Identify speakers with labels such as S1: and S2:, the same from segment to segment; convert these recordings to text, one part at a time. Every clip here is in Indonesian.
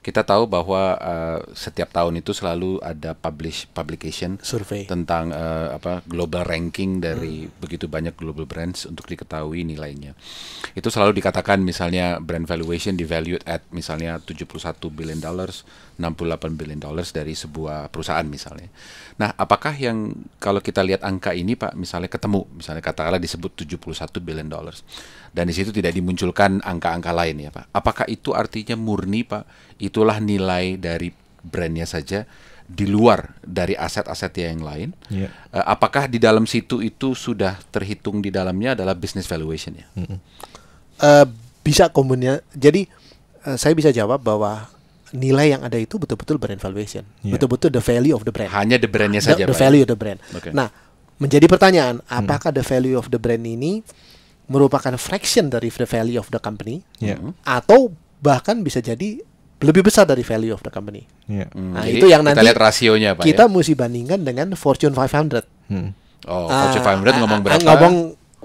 S1: kita tahu bahwa setiap tahun itu selalu ada publication
S2: Survei.
S1: tentang global ranking dari begitu banyak global brands untuk diketahui nilainya. Itu selalu dikatakan misalnya brand valuation devalued at misalnya $71 billion, $68 billion dari sebuah perusahaan misalnya. Nah, apakah yang kalau kita lihat angka ini Pak, misalnya ketemu, misalnya katakanlah disebut $71 billion, dan di situ tidak dimunculkan angka-angka lain ya Pak. Apakah itu artinya murni Pak, itulah nilai dari brandnya saja di luar dari aset-aset yang lain?
S3: Yeah.
S1: Apakah di dalam situ itu sudah terhitung di dalamnya adalah business valuation ya?
S2: Bisa kombinasi. Jadi saya bisa jawab bahwa nilai yang ada itu betul-betul brand valuation, betul-betul the value of the brand.
S1: Hanya the brandnya saja.
S2: The value of the brand.
S1: Okay.
S2: Nah, menjadi pertanyaan, apakah the value of the brand ini merupakan fraction dari the value of the company, atau bahkan bisa jadi lebih besar dari value of the company? Nah,
S1: Jadi
S2: itu yang
S1: kita
S2: nanti
S1: lihat rasionya Pak.
S2: kita mesti bandingkan dengan Fortune 500.
S1: Fortune 500 ngomong berapa?
S2: Ngomong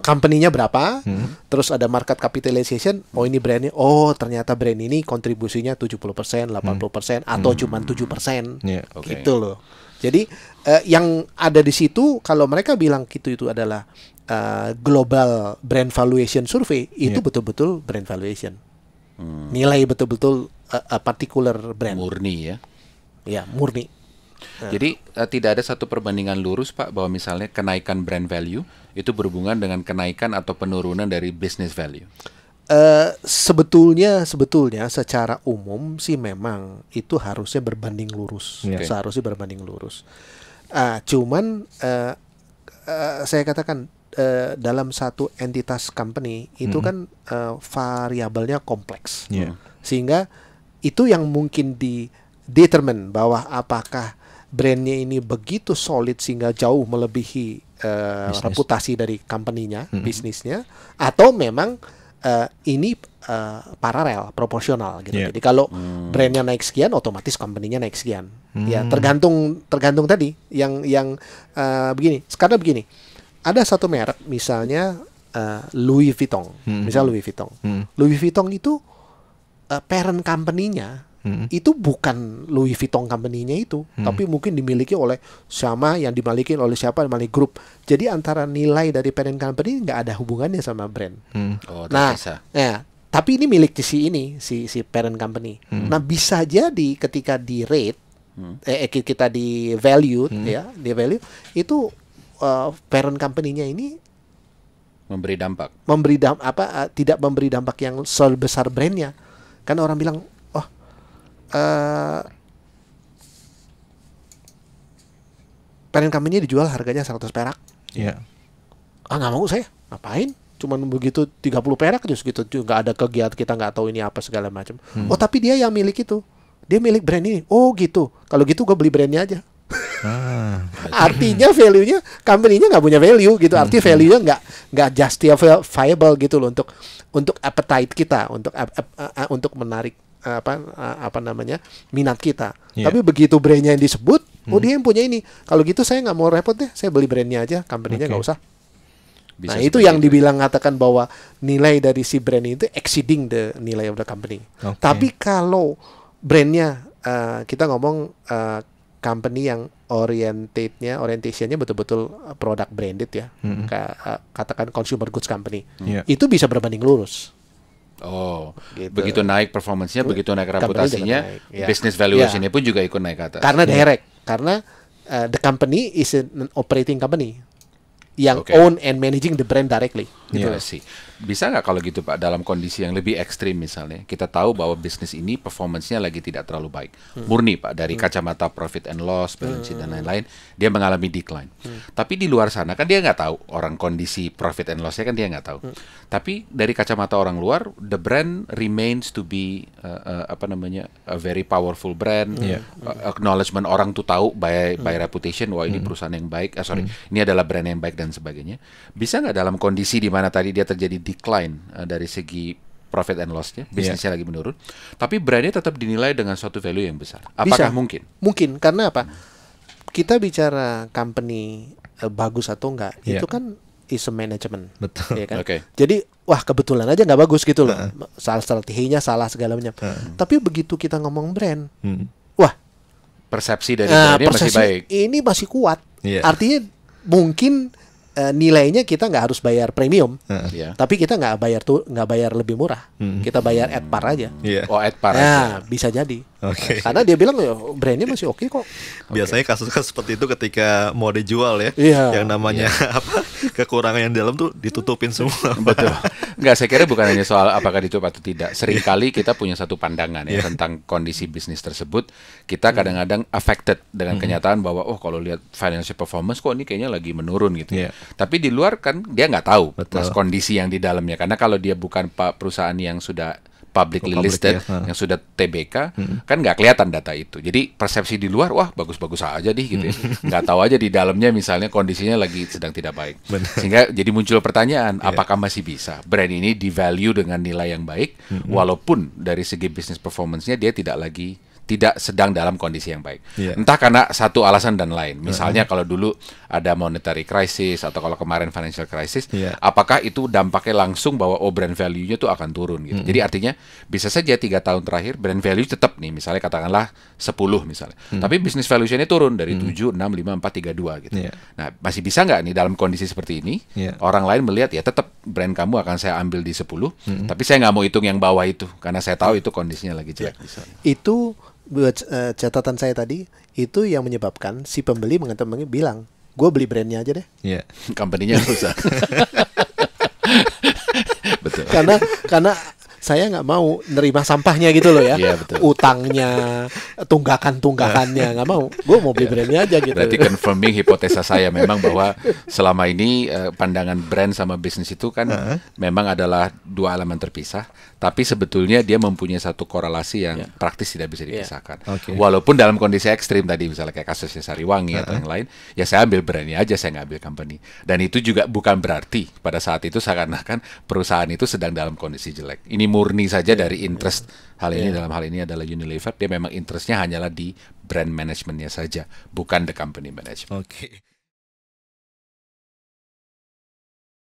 S2: company-nya berapa, terus ada market capitalization, oh ini brandnya, oh ternyata brand ini kontribusinya 70%, 80%, atau cuma 7%, gitu loh. Jadi yang ada di situ, kalau mereka bilang itu adalah global brand valuation survey, itu betul-betul brand valuation, nilai betul-betul particular brand.
S1: Murni ya?
S2: Ya, murni.
S1: Jadi tidak ada satu perbandingan lurus Pak bahwa misalnya kenaikan brand value itu berhubungan dengan kenaikan atau penurunan dari business value.
S2: Sebetulnya secara umum sih memang itu harusnya berbanding lurus, seharusnya berbanding lurus. Cuman saya katakan dalam satu entitas company itu kan variabelnya kompleks, sehingga itu yang mungkin determine bahwa apakah brandnya ini begitu solid sehingga jauh melebihi reputasi dari company-nya, bisnisnya, atau memang ini paralel, proporsional gitu. Jadi kalau brandnya naik sekian, otomatis company-nya naik sekian. Ya tergantung tadi yang begini. Sekarang begini, ada satu merek misalnya Louis Vuitton, Louis Vuitton itu parent company-nya itu bukan Louis Vuitton company-nya itu, tapi mungkin dimiliki oleh sama yang dimiliki oleh siapa, dimiliki grup. Jadi antara nilai dari parent company nggak ada hubungannya sama brand. Tapi ini milik si parent company. Nah bisa jadi ketika di rate, kita di value, di value itu parent company-nya ini
S1: memberi dampak,
S2: tidak memberi dampak yang sebesar brandnya. Kan orang bilang, parent company dijual harganya 100 perak. Nggak mau saya, ngapain? Cuman begitu 30 perak aja segitu, nggak ada kegiatan, kita nggak tahu ini apa segala macam. Tapi dia yang milik itu, dia milik brand ini. Oh gitu, kalau gitu gue beli brandnya aja. Artinya value-nya, company-nya nggak punya value gitu. Artinya value-nya nggak justifiable gitu loh untuk appetite kita, untuk menarik minat kita. Tapi begitu brandnya yang disebut, dia yang punya ini. Kalau gitu saya nggak mau repot deh, saya beli brandnya aja, company-nya nggak usah. Nah itu yang dibilang katakan bahwa nilai dari si brand itu exceeding the nilai of the company. Tapi kalau brandnya kita ngomong company yang orientationnya betul-betul produk branded ya, katakan consumer goods company, itu bisa berbanding lurus.
S1: Gitu. Begitu naik performance-nya, begitu naik reputasinya, business valuation-nya pun juga ikut naik ke atas.
S2: Karena direct, karena the company is an operating company yang own and managing the brand directly. Gitu.
S1: Sih. Bisa nggak kalau gitu Pak, dalam kondisi yang lebih ekstrim misalnya, kita tahu bahwa bisnis ini performance-nya lagi tidak terlalu baik, murni Pak, dari kacamata profit and loss, balance sheet dan lain-lain, dia mengalami decline. Tapi di luar sana kan dia nggak tahu orang kondisi profit and loss-nya, kan dia nggak tahu. Tapi dari kacamata orang luar, the brand remains to be a very powerful brand, acknowledgement orang tuh tahu by reputation, wah ini perusahaan yang baik, ini adalah brand yang baik dan sebagainya. Bisa nggak dalam kondisi di mana tadi dia terjadi decline dari segi profit and loss-nya, bisnisnya lagi menurun, tapi brandnya tetap dinilai dengan suatu value yang besar? Apakah mungkin?
S2: Mungkin, karena apa? Kita bicara company bagus atau enggak, itu kan is a management.
S3: Betul.
S2: Ya kan?
S1: Oke.
S2: Jadi wah kebetulan aja nggak bagus gitu loh. Salah strateginya, salah segala macam. Tapi begitu kita ngomong brand, wah
S1: Persepsi dari brandnya masih
S2: persepsi
S1: baik.
S2: ini masih kuat.
S3: Iya.
S2: Artinya mungkin nilainya kita nggak harus bayar premium,
S1: Iya.
S2: tapi kita nggak bayar lebih murah. Kita bayar at par aja.
S3: Iya.
S1: Oh, at par
S2: Nah,
S1: aja.
S2: bisa jadi.
S3: Oke.
S2: Karena dia bilang brandnya masih oke kok.
S3: Biasanya kasus-kasus seperti itu ketika mau dijual ya,
S2: Iya.
S3: yang namanya apa kekurangan yang dalam tuh ditutupin semua.
S1: Betul. Enggak, saya kira bukan hanya soal apakah ditutup atau tidak. Seringkali kita punya satu pandangan ya tentang kondisi bisnis tersebut. Kita kadang-kadang affected dengan kenyataan bahwa oh kalau lihat financial performance kok ini kayaknya lagi menurun gitu.
S3: Iya.
S1: Tapi di luar kan dia nggak tahu
S3: Betul.
S1: kondisi yang di dalamnya. Karena kalau dia bukan perusahaan yang sudah publicly
S3: Public,
S1: listed,
S3: ya.
S1: yang sudah TBK, kan nggak kelihatan data itu. Jadi persepsi di luar, wah bagus-bagus aja deh gitu ya. Nggak tahu aja di dalamnya misalnya kondisinya lagi sedang tidak baik.
S3: Benar.
S1: Sehingga jadi muncul pertanyaan, apakah masih bisa brand ini di-value dengan nilai yang baik, walaupun dari segi business performance-nya dia tidak sedang dalam kondisi yang baik.
S3: Iya.
S1: Entah karena satu alasan dan lain. Misalnya kalau dulu ada monetary crisis atau kalau kemarin financial crisis,
S3: Iya.
S1: apakah itu dampaknya langsung bahwa brand value-nya tuh akan turun gitu. Jadi artinya bisa saja 3 tahun terakhir brand value tetap nih, misalnya katakanlah 10 misalnya. Tapi business valuation-nya turun dari 7, 6, 5, 4, 3, 2 gitu.
S3: Iya.
S1: Nah, masih bisa nggak nih dalam kondisi seperti ini,
S3: Iya.
S1: orang lain melihat ya tetap brand kamu akan saya ambil di 10, tapi saya nggak mau hitung yang bawah itu karena saya tahu itu kondisinya lagi jelek misalnya.
S2: Itu buat catatan saya tadi, itu yang menyebabkan si pembeli bilang, gue beli brandnya aja deh.
S3: Iya.
S1: Company-nya nggak usah. Betul.
S2: karena saya nggak mau nerima sampahnya gitu loh ya.
S1: Iya, betul.
S2: Utangnya, tunggakannya nggak mau. Gue mau beli brandnya aja gitu.
S1: Berarti confirming hipotesa saya memang bahwa selama ini pandangan brand sama bisnis itu kan memang adalah dua elemen terpisah, tapi sebetulnya dia mempunyai satu korelasi yang praktis tidak bisa dipisahkan.
S3: Oke.
S1: Walaupun dalam kondisi ekstrim tadi misalnya kayak kasusnya Sariwangi atau yang lain, ya saya ambil brandnya aja, saya nggak ambil company. Dan itu juga bukan berarti pada saat itu seakan-akan perusahaan itu sedang dalam kondisi jelek. Ini murni saja dari interest hal ini. Dalam hal ini adalah Unilever, dia memang interestnya hanyalah di brand managementnya saja, bukan the company management.
S3: Oke.